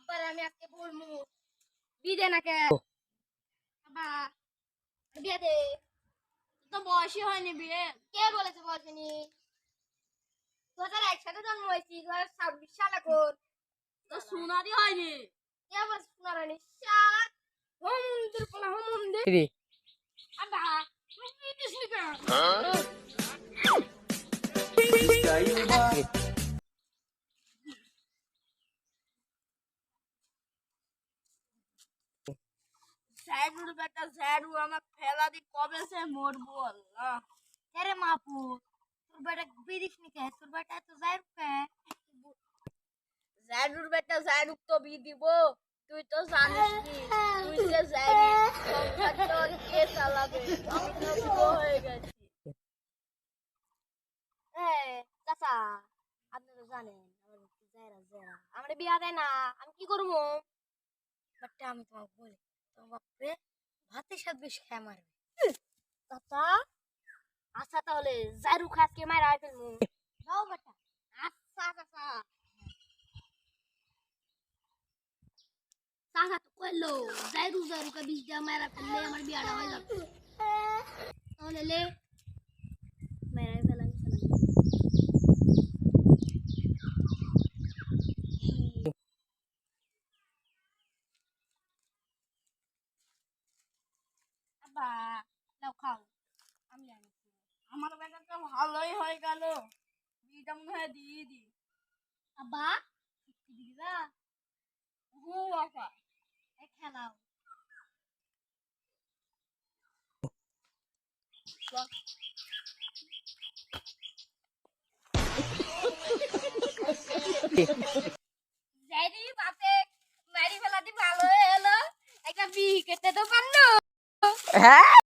আব্বার আমি আজকে বলমু বিদে নাকে আব্বা বিয়ে দে তো বয়সই হয়নি বিয়ে। কে বলেছে বলছিনি 2001 সালে জন্ম হয়েছি 2026 সালে কোন তো শোনারই হয়নি। কে বলছে পুনরানি শালা হোমন্দির পোলা হোমন্দির রে আব্বা তুমি বিদেশ নিকা স্যাডুর বেটা স্যাডু আমার ফেলা দি কবে সে মরবো আল্লাহ। আরে মাপু তোর বেটা বিদেশ নিকা তোর বেটা তো যাই রুকে স্যাডুর বেটা স্যাডুক তো বি দিব। তুই তো জানিস কি তুই যে যাবি সংসারটা কে চালাবে। আমি তো বুড়ো হয়ে গেছি। চাচা আপনি তো জানেন আমার জেরা জেরা আমার বিয়া দেয় না আমি কি করবো বাট আমি তোমাকে বলি তোমার বাপরে ভাতের সাথে বেশ খেয়ে মারবে চাচা আচ্ছা তাহলে জারু খাসকে মারা ফেলবো যাও বেটা আচ্ছা চাচা চাচা তো কইলো জারু জারু কে বিষ দিয়ে মারা ফেললে আমার বিয়াটা হয়ে যাবে তাহলে লে মেরে ফেলাম আব্বা নাও খাও আমি আনছি আমার বেটা তো ভালোই হয়ে গেল। বিটা মনে হয় দিয়ে দি। আব্বা কি দিবা হু বাবা এই খেলাও যাইদি বাপে মারি ফেলা দি ভালো হলো একটা বি কেটে তো পারলো হ্যাঁ